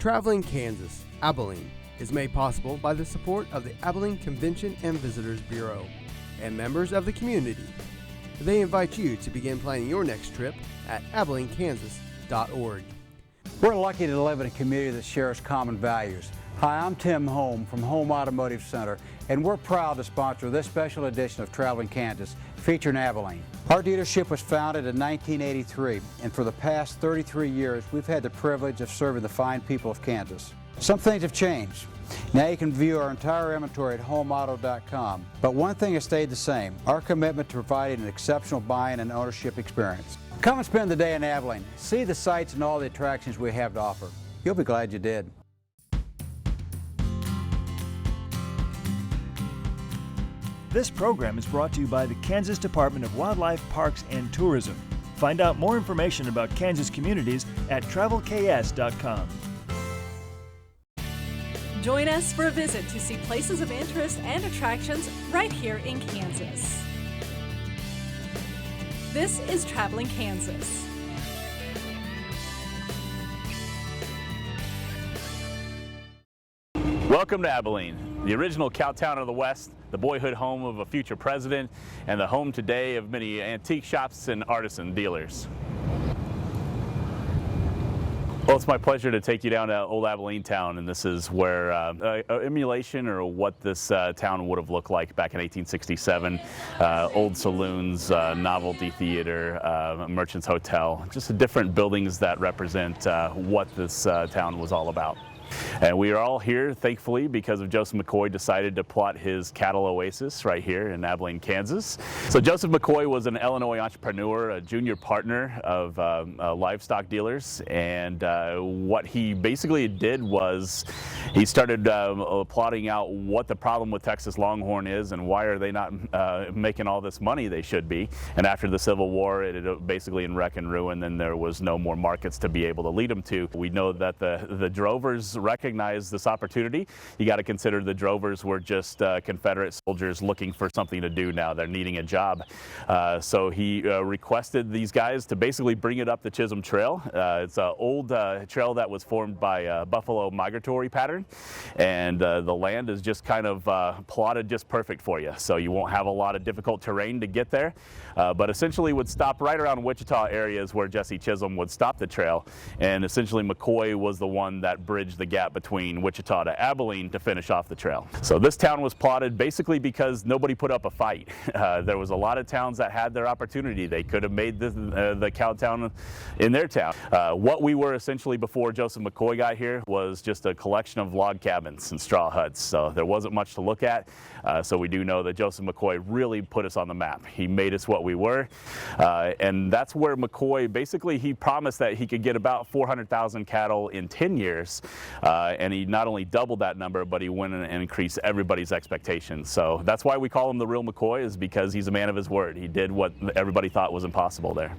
Traveling Kansas, Abilene, is made possible by the support of the Abilene Convention and Visitors Bureau and members of the community. They invite you to begin planning your next trip at AbileneKansas.org. We're lucky to live in a community that shares common values. Hi, I'm Tim Holm from Holm Automotive Center, and we're proud to sponsor this special edition of Traveling Kansas, featuring Abilene. Our dealership was founded in 1983, and for the past 33 years, we've had the privilege of serving the fine people of Kansas. Some things have changed. Now you can view our entire inventory at homeauto.com, but one thing has stayed the same, our commitment to providing an exceptional buying and ownership experience. Come and spend the day in Abilene. See the sights and all the attractions we have to offer. You'll be glad you did. This program is brought to you by the Kansas Department of Wildlife, Parks, and Tourism. Find out more information about Kansas communities at travelks.com. Join us for a visit to see places of interest and attractions right here in Kansas. This is Traveling Kansas. Welcome to Abilene, the original Cowtown of the West, the boyhood home of a future president, and the home today of many antique shops and artisan dealers. Well, it's my pleasure to take you down to Old Abilene Town, and this is where emulation or what this town would have looked like back in 1867. Old saloons, novelty theater, Merchant's Hotel, just different buildings that represent what this town was all about. And we are all here, thankfully, because of Joseph McCoy decided to plot his cattle oasis right here in Abilene, Kansas. So Joseph McCoy was an Illinois entrepreneur, a junior partner of livestock dealers, and what he basically did was he started plotting out what the problem with Texas Longhorn is and why are they not making all this money they should be. And after the Civil War, it basically in wreck and ruin, and there was no more markets to be able to lead them to. We know that the drovers recognized this opportunity. You got to consider the drovers were just Confederate soldiers looking for something to do now. They're needing a job. So he requested these guys to basically bring it up the Chisholm Trail. It's an old trail that was formed by buffalo migratory pattern, and the land is just kind of plotted just perfect for you. So you won't have a lot of difficult terrain to get there, but essentially would stop right around Wichita areas where Jesse Chisholm would stop the trail, and essentially McCoy was the one that bridged the gap between Wichita to Abilene to finish off the trail. So this town was plotted basically because nobody put up a fight. There was a lot of towns that had their opportunity. They could have made the Cowtown in their town. What we were essentially before Joseph McCoy got here was just a collection of log cabins and straw huts. So there wasn't much to look at. So we do know that Joseph McCoy really put us on the map. He made us what we were. And that's where McCoy, basically he promised that he could get about 400,000 cattle in 10 years. And he not only doubled that number, but he went and increased everybody's expectations. So that's why we call him the real McCoy, is because he's a man of his word. He did what everybody thought was impossible there.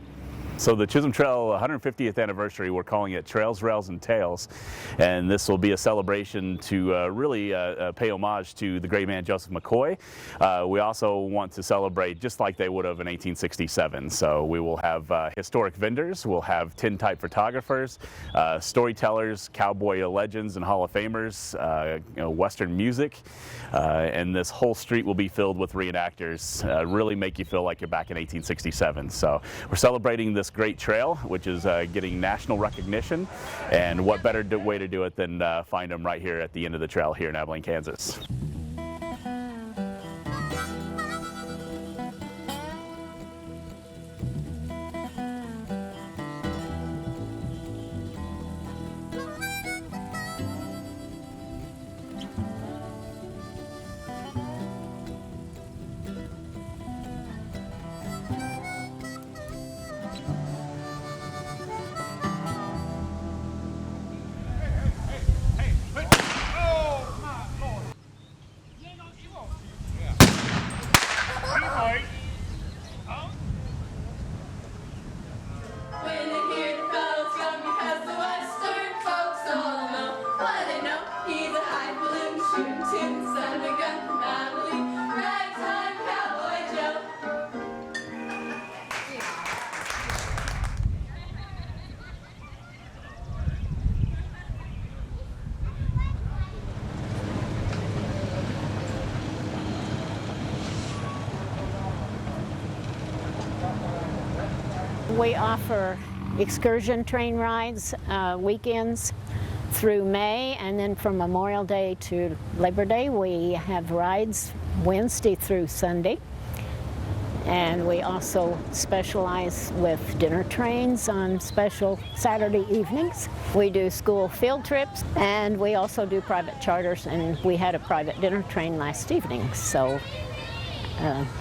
So the Chisholm Trail 150th anniversary, we're calling it Trails, Rails, and Tales. And this will be a celebration to really pay homage to the great man Joseph McCoy. We also want to celebrate just like they would have in 1867. So we will have historic vendors, we'll have tintype photographers, storytellers, cowboy legends and Hall of Famers, Western music. And this whole street will be filled with reenactors, really make you feel like you're back in 1867. So we're celebrating this great trail, which is getting national recognition, and what better way to do it than find them right here at the end of the trail here in Abilene, Kansas. We offer excursion train rides weekends through May, and then from Memorial Day to Labor Day we have rides Wednesday through Sunday. And we also specialize with dinner trains on special Saturday evenings. We do school field trips, and we also do private charters, and we had a private dinner train last evening. So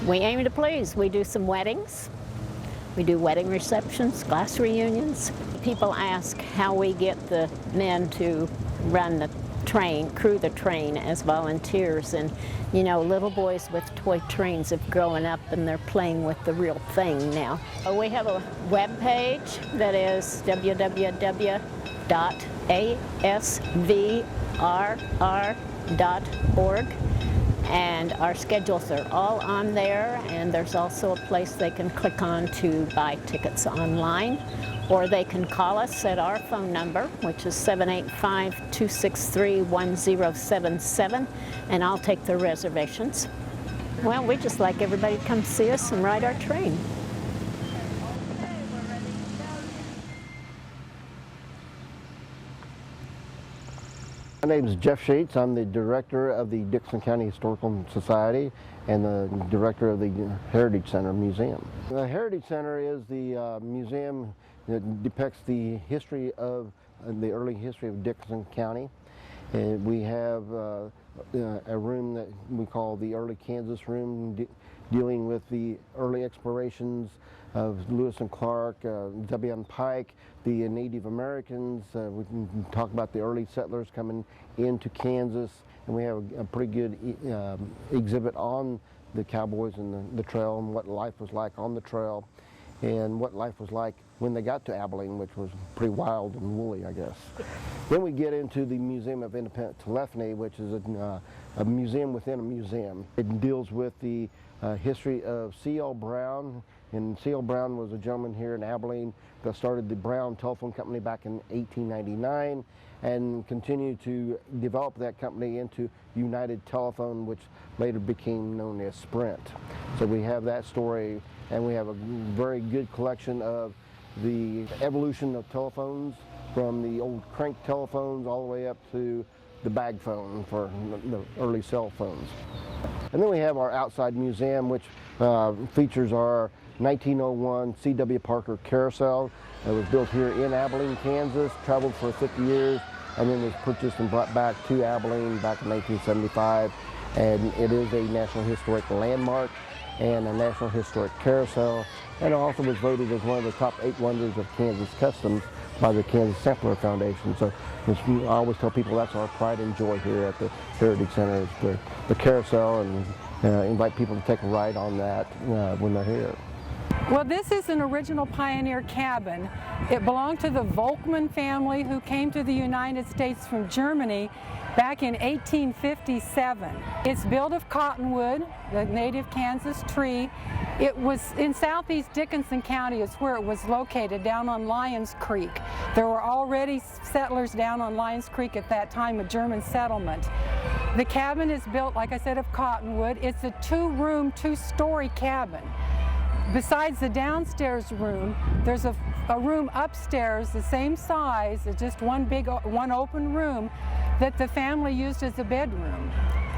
we aim to please. We do some weddings. We do wedding receptions, class reunions. People ask how we get the men to run the train, crew the train as volunteers, and you know, little boys with toy trains have grown up and they're playing with the real thing now. We have a web page that is www.asvrr.org, and our schedules are all on there, and there's also a place they can click on to buy tickets online, or they can call us at our phone number, which is 785-263-1077, and I'll take their reservations. Well, we just like everybody to come see us and ride our train. My name is Jeff Sheets. I'm the director of the Dickinson County Historical Society and the director of the Heritage Center Museum. The Heritage Center is the museum that depicts the history of the early history of Dickinson County. We have a room that we call the Early Kansas Room, dealing with the early explorations of Lewis and Clark, W.M. Pike, the Native Americans. We can talk about the early settlers coming into Kansas, and we have a pretty good exhibit on the cowboys and the trail, and what life was like on the trail, and what life was like when they got to Abilene, which was pretty wild and woolly, I guess. Then we get into the Museum of Independent Telephony, which is a museum within a museum. It deals with the history of C.L. Brown, and C.L. Brown was a gentleman here in Abilene that started the Brown Telephone Company back in 1899 and continued to develop that company into United Telephone, which later became known as Sprint. So we have that story, and we have a very good collection of the evolution of telephones, from the old crank telephones all the way up to the bag phone for the early cell phones. And then we have our outside museum, which features our 1901 C.W. Parker carousel. It was built here in Abilene, Kansas, traveled for 50 years, and then was purchased and brought back to Abilene back in 1975. And it is a National Historic Landmark and a National Historic Carousel, and it also was voted as one of the top 8 wonders of Kansas customs by the Kansas Sampler Foundation. So I always tell people that's our pride and joy here at the Heritage Center, is the carousel, and invite people to take a ride on that when they're here. Well, this is an original pioneer cabin. It belonged to the Volkmann family, who came to the United States from Germany back in 1857. It's built of cottonwood, the native Kansas tree. It was in southeast Dickinson County is where it was located, down on Lyons Creek. There were already settlers down on Lyons Creek at that time, a German settlement. The cabin is built, like I said, of cottonwood. It's a 2-room, 2-story cabin. Besides the downstairs room, there's a room upstairs the same size, just one open room that the family used as a bedroom.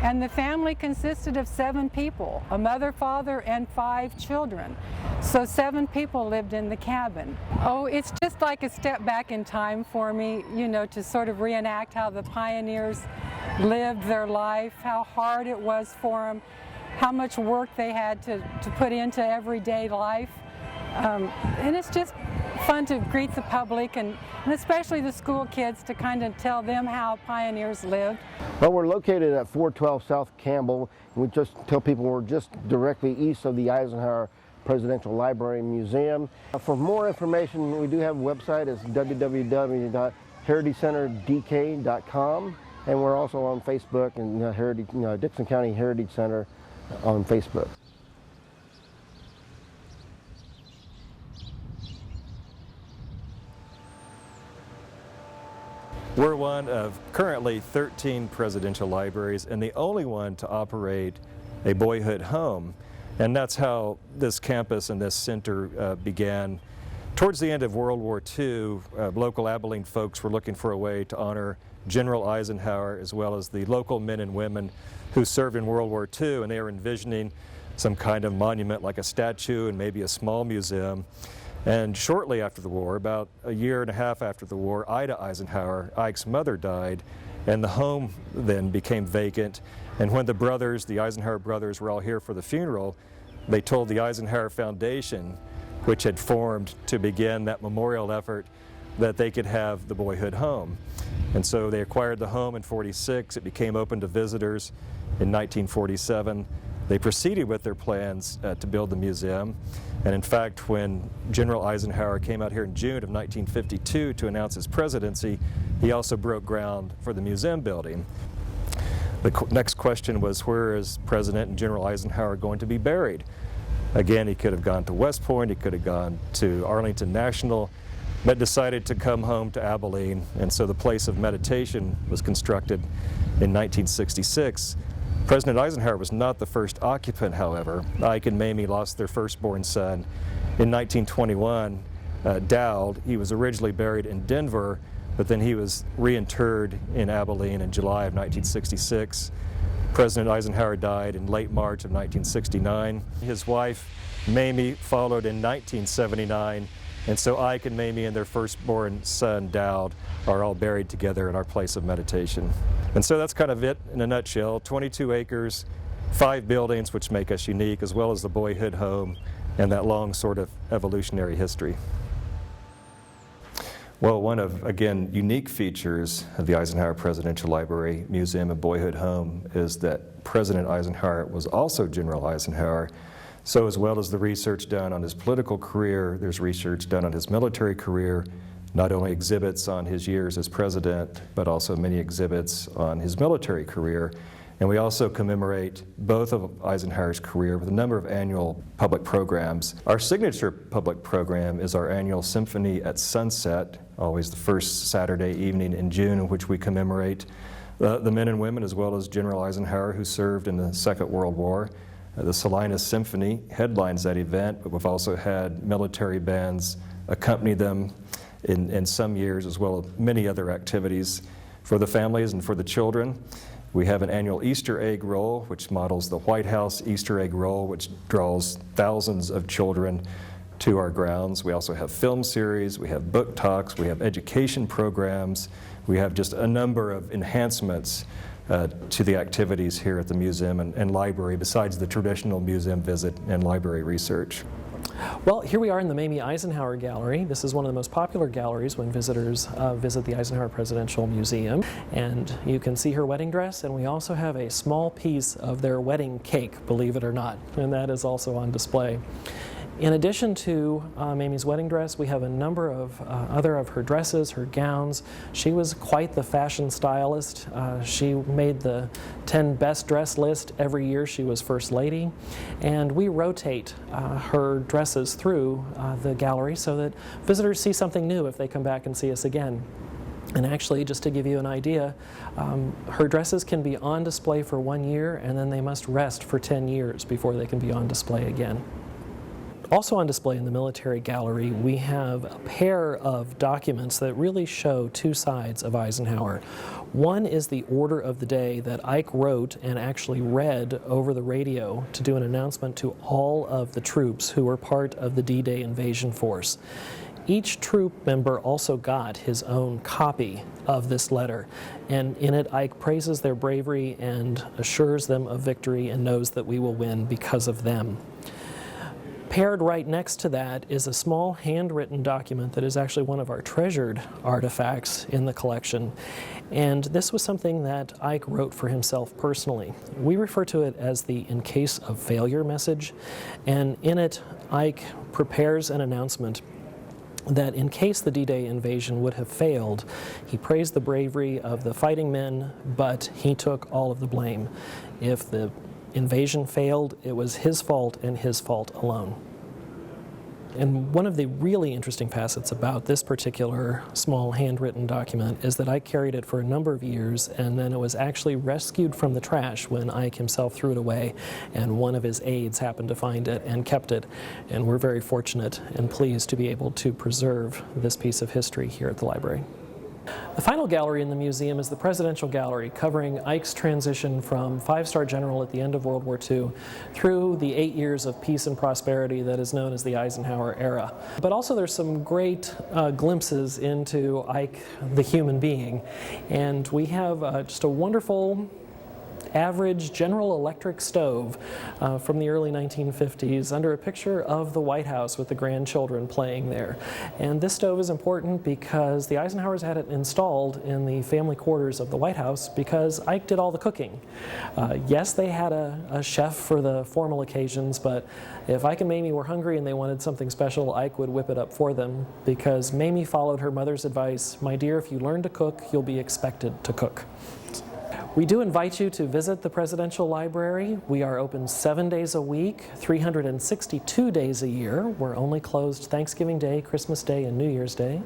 And the family consisted of 7 people, a mother, father, and 5 children. So 7 people lived in the cabin. Oh, it's just like a step back in time for me, you know, to sort of reenact how the pioneers lived their life, how hard it was for them, how much work they had to put into everyday life. And it's just fun to greet the public and especially the school kids, to kind of tell them how pioneers lived. Well, we're located at 412 South Campbell, and we just tell people we're just directly east of the Eisenhower Presidential Library and Museum. For more information, we do have a website. It's www.heritagecenterdk.com, and we're also on Facebook and Dickinson County Heritage Center on Facebook. We're one of currently 13 presidential libraries and the only one to operate a boyhood home. And that's how this campus and this center began. Towards the end of World War II, local Abilene folks were looking for a way to honor General Eisenhower as well as the local men and women who served in World War II, and they were envisioning some kind of monument like a statue and maybe a small museum. And shortly after the war, about a year and a half after the war, Ida Eisenhower, Ike's mother, died, and the home then became vacant. And when the brothers, the Eisenhower brothers, were all here for the funeral, they told the Eisenhower Foundation, which had formed to begin that memorial effort, that they could have the boyhood home. And so they acquired the home in '46. It became open to visitors in 1947. They proceeded with their plans to build the museum. And in fact, when General Eisenhower came out here in June of 1952 to announce his presidency, he also broke ground for the museum building. The next question was, where is President and General Eisenhower going to be buried? Again, he could have gone to West Point, he could have gone to Arlington National, but decided to come home to Abilene, and so the place of meditation was constructed in 1966. President Eisenhower was not the first occupant, however. Ike and Mamie lost their firstborn son in 1921, Dowd. He was originally buried in Denver, but then he was reinterred in Abilene in July of 1966. President Eisenhower died in late March of 1969. His wife, Mamie, followed in 1979, and so Ike and Mamie and their firstborn son, Dowd, are all buried together in our place of meditation. And so that's kind of it in a nutshell. 22 acres, 5 buildings which make us unique, as well as the boyhood home and that long sort of evolutionary history. Well, one of, again, unique features of the Eisenhower Presidential Library Museum and Boyhood Home is that President Eisenhower was also General Eisenhower. So as well as the research done on his political career, there's research done on his military career, not only exhibits on his years as president, but also many exhibits on his military career. And we also commemorate both of Eisenhower's career with a number of annual public programs. Our signature public program is our annual Symphony at Sunset, always the first Saturday evening in June, in which we commemorate the men and women as well as General Eisenhower who served in the Second World War. The Salinas Symphony headlines that event, but we've also had military bands accompany them in some years, as well as many other activities for the families and for the children. We have an annual Easter egg roll, which models the White House Easter egg roll, which draws thousands of children to our grounds. We also have film series, we have book talks, we have education programs, we have just a number of enhancements to the activities here at the museum and library, besides the traditional museum visit and library research. Well, here we are in the Mamie Eisenhower Gallery. This is one of the most popular galleries when visitors visit the Eisenhower Presidential Museum. And you can see her wedding dress, and we also have a small piece of their wedding cake, believe it or not, and that is also on display. In addition to Mamie's wedding dress, we have a number of other of her dresses, her gowns. She was quite the fashion stylist. She made the 10 best dress list every year she was First Lady. And we rotate her dresses through the gallery so that visitors see something new if they come back and see us again. And actually, just to give you an idea, her dresses can be on display for 1 year, and then they must rest for 10 years before they can be on display again. Also on display in the military gallery, we have a pair of documents that really show two sides of Eisenhower. One is the order of the day that Ike wrote and actually read over the radio to do an announcement to all of the troops who were part of the D-Day invasion force. Each troop member also got his own copy of this letter, and in it Ike praises their bravery and assures them of victory and knows that we will win because of them. Paired right next to that is a small handwritten document that is actually one of our treasured artifacts in the collection. And this was something that Ike wrote for himself personally. We refer to it as the "in case of failure" message. And in it, Ike prepares an announcement that in case the D-Day invasion would have failed, he praised the bravery of the fighting men, but he took all of the blame. If the invasion failed, it was his fault and his fault alone. And one of the really interesting facets about this particular small handwritten document is that Ike carried it for a number of years, and then it was actually rescued from the trash when Ike himself threw it away, and one of his aides happened to find it and kept it. And we're very fortunate and pleased to be able to preserve this piece of history here at the library. The final gallery in the museum is the Presidential Gallery, covering Ike's transition from five-star general at the end of World War II through the 8 years of peace and prosperity that is known as the Eisenhower era. But also there's some great glimpses into Ike, the human being. And we have just a wonderful average General Electric stove from the early 1950s under a picture of the White House with the grandchildren playing there. And this stove is important because the Eisenhowers had it installed in the family quarters of the White House because Ike did all the cooking. Yes, they had a chef for the formal occasions, but if Ike and Mamie were hungry and they wanted something special, Ike would whip it up for them because Mamie followed her mother's advice, "My dear, if you learn to cook, you'll be expected to cook." We do invite you to visit the Presidential Library. We are open 7 days a week, 362 days a year. We're only closed Thanksgiving Day, Christmas Day, and New Year's Day.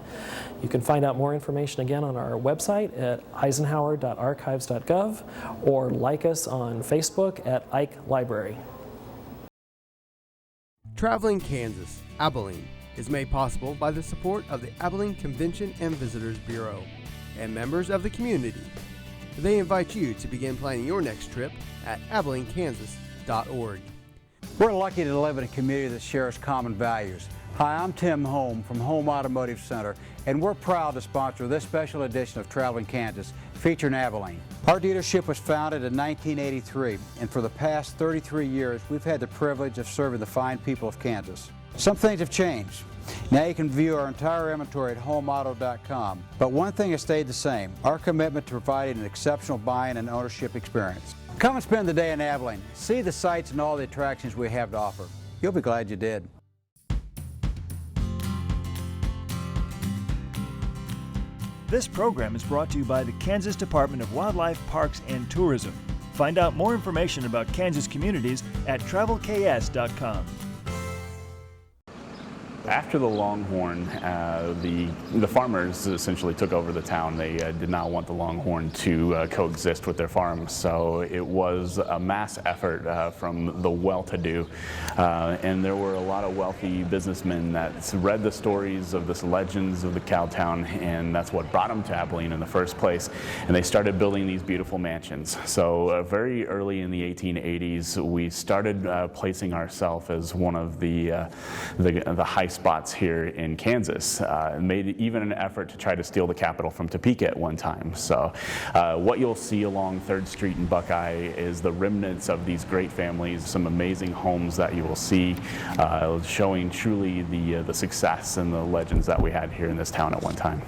You can find out more information again on our website at eisenhower.archives.gov or like us on Facebook at Ike Library. Traveling Kansas, Abilene, is made possible by the support of the Abilene Convention and Visitors Bureau and members of the community. They invite you to begin planning your next trip at AbileneKansas.org. We're lucky to live in a community that shares common values. Hi, I'm Tim Holm from Home Automotive Center, and we're proud to sponsor this special edition of Traveling Kansas, featuring Abilene. Our dealership was founded in 1983, and for the past 33 years, we've had the privilege of serving the fine people of Kansas. Some things have changed. Now you can view our entire inventory at homeauto.com. But one thing has stayed the same, our commitment to providing an exceptional buying and ownership experience. Come and spend the day in Abilene. See the sights and all the attractions we have to offer. You'll be glad you did. This program is brought to you by the Kansas Department of Wildlife, Parks, and Tourism. Find out more information about Kansas communities at travelks.com. After the Longhorn, the farmers essentially took over the town. They did not want the Longhorn to coexist with their farms, so it was a mass effort from the well-to-do, and there were a lot of wealthy businessmen that read the stories of this legends of the Cowtown, and that's what brought them to Abilene in the first place, and they started building these beautiful mansions. So very early in the 1880s, we started placing ourselves as one of the high spots here in Kansas, and made even an effort to try to steal the Capitol from Topeka at one time. So what you'll see along 3rd Street in Buckeye is the remnants of these great families, some amazing homes that you will see, showing truly the success and the legends that we had here in this town at one time.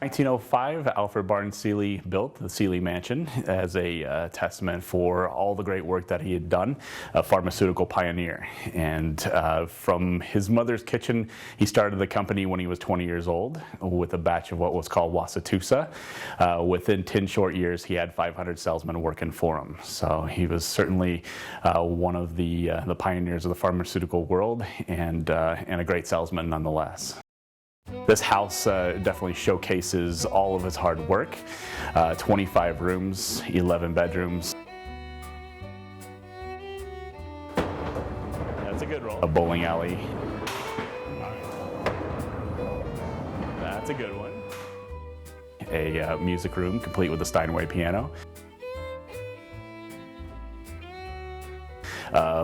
1905, Alfred Barnes Seelye built the Seelye Mansion as a testament for all the great work that he had done, a pharmaceutical pioneer. And from his mother's kitchen, he started the company when he was 20 years old with a batch of what was called Wasatusa. Within 10 short years, he had 500 salesmen working for him. So he was certainly one of the pioneers of the pharmaceutical world, and a great salesman nonetheless. This house definitely showcases all of his hard work. 25 rooms, 11 bedrooms. That's a good roll. A bowling alley. That's a good one. A music room complete with a Steinway piano.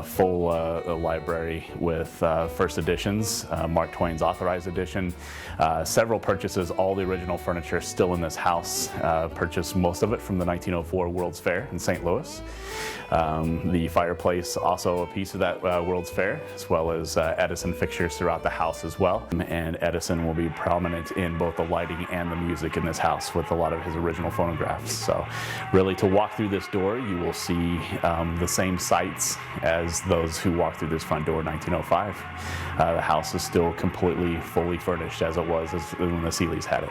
Full library with first editions, Mark Twain's authorized edition, several purchases, all the original furniture still in this house, purchased most of it from the 1904 World's Fair in St. Louis. The fireplace, also a piece of that World's Fair, as well as Edison fixtures throughout the house as well. And Edison will be prominent in both the lighting and the music in this house with a lot of his original phonographs. So really, to walk through this door, you will see the same sights as those who walked through this front door in 1905. The house is still completely fully furnished as it was when the Seelyes had it.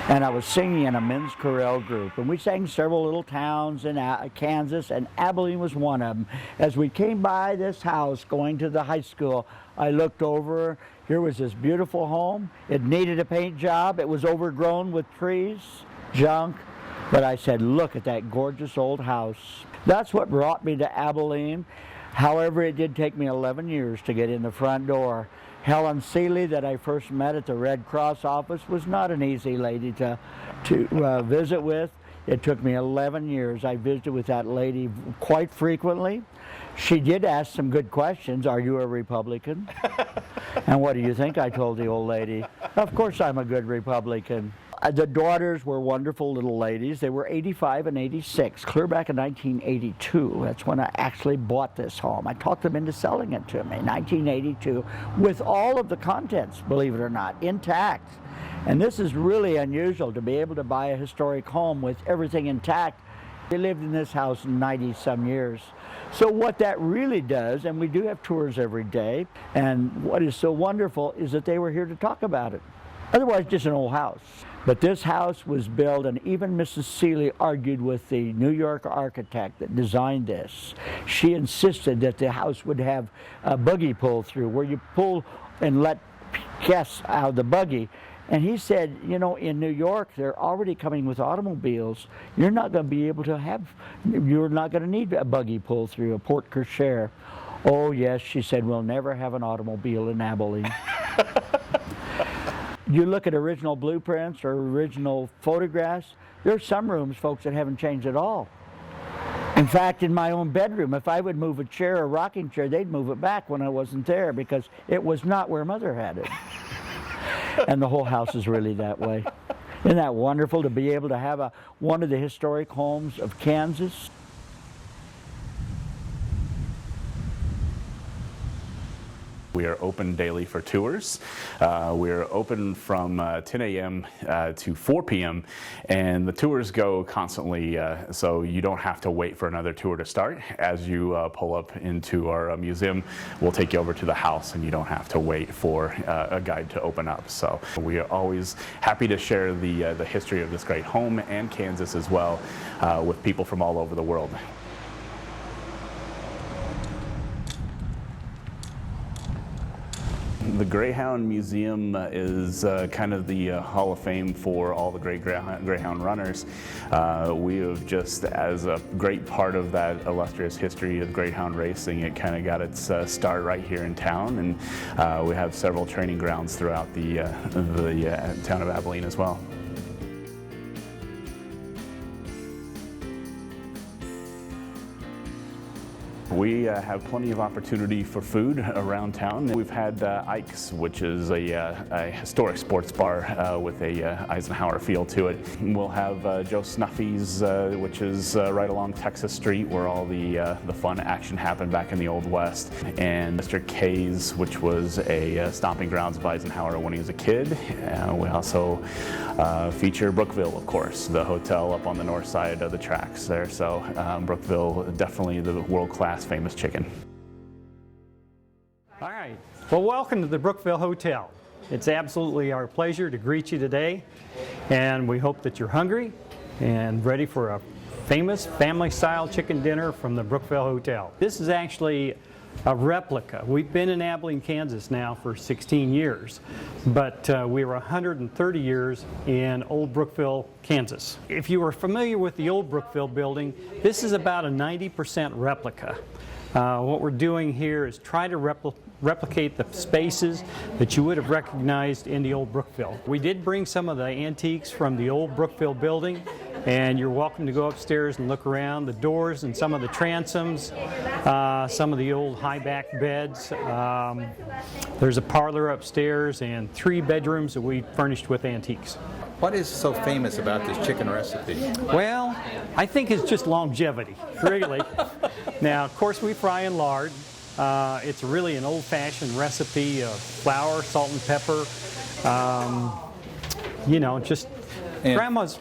and I was singing in a men's chorale group, and we sang several little towns in Kansas, and Abilene was one of them. As we came by this house going to the high school, I looked over. Here was this beautiful home. It needed a paint job. It was overgrown with trees, junk, but I said, look at that gorgeous old house. That's what brought me to Abilene. However, it did take me 11 years to get in the front door. Helen Seelye, that I first met at the Red Cross office, was not an easy lady to visit with. It took me 11 years. I visited with that lady quite frequently. She did ask some good questions. Are you a Republican? And what do you think I told the old lady? Of course I'm a good Republican. The daughters were wonderful little ladies. They were 85 and 86, clear back in 1982. That's when I actually bought this home. I talked them into selling it to me, 1982, with all of the contents, believe it or not, intact. And this is really unusual, to be able to buy a historic home with everything intact. They lived in this house 90-some years. So what that really does, and we do have tours every day, and what is so wonderful is that they were here to talk about it. Otherwise, just an old house. But this house was built, and even Mrs. Seelye argued with the New York architect that designed this. She insisted that the house would have a buggy pull through, where you pull and let guests out of the buggy. And he said, you know, in New York, they're already coming with automobiles. You're not going to be able to have, you're not going to need a buggy pull through, a porte cochere. Oh yes, she said, we'll never have an automobile in Abilene. You look at original blueprints or original photographs, there's some rooms, folks, that haven't changed at all. In fact, in my own bedroom, if I would move a chair, a rocking chair, they'd move it back when I wasn't there because it was not where Mother had it. And the whole house is really that way. Isn't that wonderful to be able to have one of the historic homes of Kansas? We are open daily for tours. We're open from 10 a.m. to 4 p.m. and the tours go constantly, so you don't have to wait for another tour to start. As you pull up into our museum, we'll take you over to the house and you don't have to wait for a guide to open up. So we are always happy to share the history of this great home and Kansas as well with people from all over the world. The Greyhound Museum is kind of the Hall of Fame for all the great Greyhound runners. We have just, as a great part of that illustrious history of Greyhound racing, it kind of got its start right here in town, and we have several training grounds throughout the town of Abilene as well. We have plenty of opportunity for food around town. We've had Ike's, which is a historic sports bar with a Eisenhower feel to it. We'll have Joe Snuffy's, which is right along Texas Street, where all the fun action happened back in the Old West. And Mr. K's, which was a stomping grounds of Eisenhower when he was a kid. We also feature Brookville, of course, the hotel up on the north side of the tracks there. So Brookville, definitely the world-class famous chicken. All right, well, welcome to the Brookville Hotel. It's absolutely our pleasure to greet you today, and we hope that you're hungry and ready for a famous family-style chicken dinner from the Brookville Hotel. This is actually a replica. We've been in Abilene, Kansas now for 16 years, but we were 130 years in Old Brookville, Kansas. If you are familiar with the Old Brookville building, this is about a 90% replica. What we're doing here is try to replicate the spaces that you would have recognized in the Old Brookville. We did bring some of the antiques from the Old Brookville building, and you're welcome to go upstairs and look around the doors and some of the transoms, some of the old high-back beds. There's a parlor upstairs and 3 bedrooms that we furnished with antiques. What is so famous about this chicken recipe? Well, I think it's just longevity, really. Now, of course, we fry in lard. It's really an old-fashioned recipe of flour, salt, and pepper. You know, just Grandma's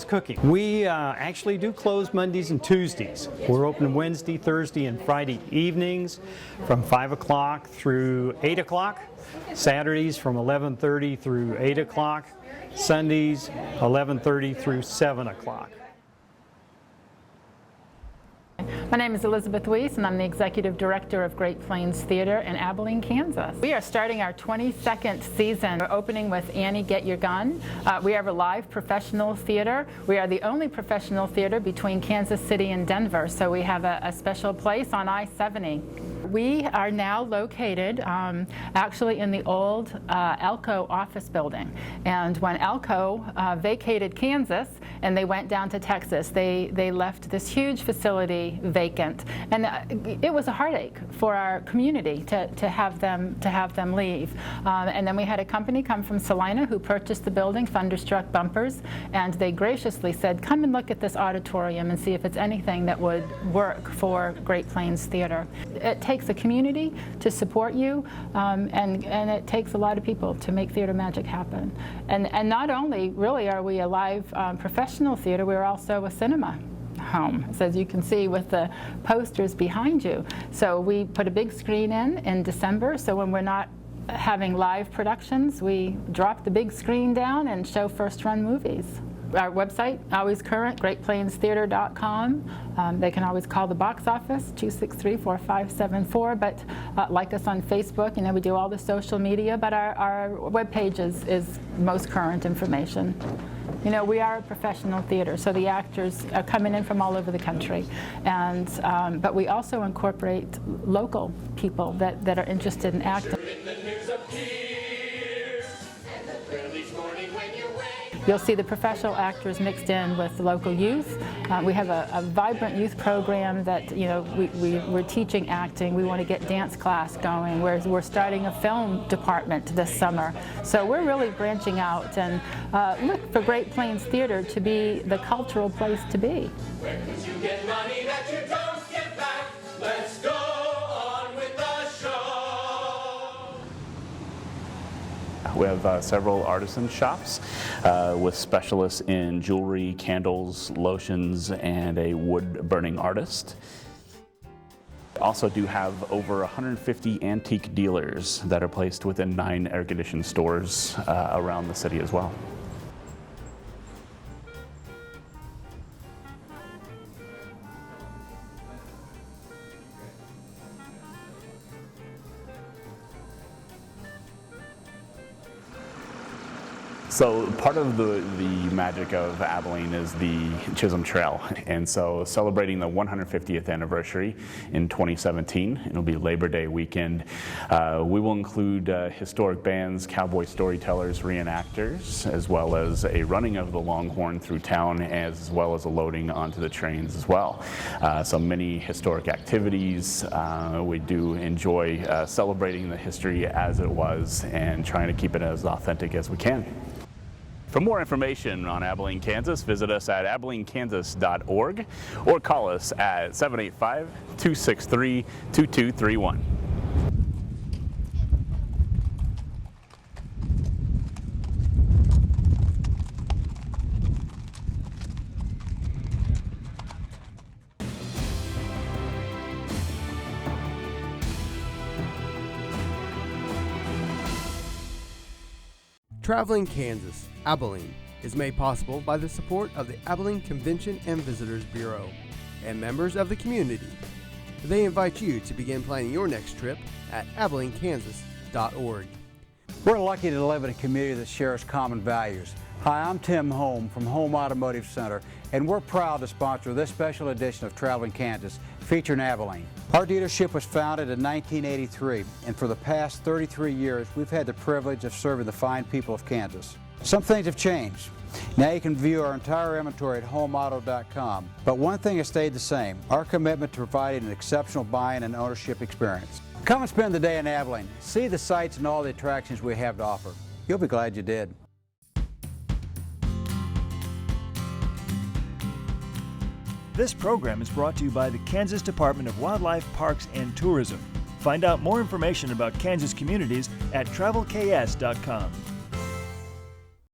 cooking. We actually do close Mondays and Tuesdays. We're open Wednesday, Thursday, and Friday evenings from 5 o'clock through 8 o'clock. Saturdays from 11:30 through 8 o'clock. Sundays 11:30 through 7 o'clock. My name is Elizabeth Weiss, and I'm the Executive Director of Great Plains Theater in Abilene, Kansas. We are starting our 22nd season. We're opening with Annie Get Your Gun. We have a live professional theater. We are the only professional theater between Kansas City and Denver, so we have a special place on I-70. We are now located actually in the old Elko office building. And when Elko vacated Kansas and they went down to Texas, they left this huge facility vacant. And it was a heartache for our community to have them leave. And then we had a company come from Salina who purchased the building, Thunderstruck Bumpers, and they graciously said, come and look at this auditorium and see if it's anything that would work for Great Plains Theater. It takes a community to support you, and it takes a lot of people to make theater magic happen. And not only really are we a live professional theater, we're also a cinema home, so as you can see with the posters behind you. So we put a big screen in December, so when we're not having live productions, we drop the big screen down and show first-run movies. Our website, always current, greatplainstheater.com. They can always call the box office, 263-4574, but like us on Facebook. You know, we do all the social media, but our webpage is most current information. You know, we are a professional theater, so the actors are coming in from all over the country. And, but we also incorporate local people that are interested in acting. You'll see the professional actors mixed in with the local youth. We have a vibrant youth program that, you know, we're teaching acting. We want to get dance class going. We're starting a film department this summer. So we're really branching out and look for Great Plains Theater to be the cultural place to be. Where could you get money that you don't get back? Let's go on with the show. We have several artisan shops with specialists in jewelry, candles, lotions, and a wood-burning artist. We also do have over 150 antique dealers that are placed within 9 air-conditioned stores around the city as well. So part of the magic of Abilene is the Chisholm Trail, and so celebrating the 150th anniversary in 2017, it'll be Labor Day weekend. We will include historic bands, cowboy storytellers, reenactors, as well as a running of the Longhorn through town, as well as a loading onto the trains as well. So many historic activities. We do enjoy celebrating the history as it was and trying to keep it as authentic as we can. For more information on Abilene, Kansas, visit us at abilenekansas.org or call us at 785-263-2231. Traveling Kansas, Abilene, is made possible by the support of the Abilene Convention and Visitors Bureau and members of the community. They invite you to begin planning your next trip at abilenekansas.org. We're lucky to live in a community that shares common values. Hi, I'm Tim Holm from Home Automotive Center, and we're proud to sponsor this special edition of Traveling Kansas, featuring Abilene. Our dealership was founded in 1983, and for the past 33 years, we've had the privilege of serving the fine people of Kansas. Some things have changed. Now you can view our entire inventory at homeauto.com, but one thing has stayed the same, our commitment to providing an exceptional buying and ownership experience. Come and spend the day in Abilene. See the sights and all the attractions we have to offer. You'll be glad you did. This program is brought to you by the Kansas Department of Wildlife, Parks, and Tourism. Find out more information about Kansas communities at travelks.com.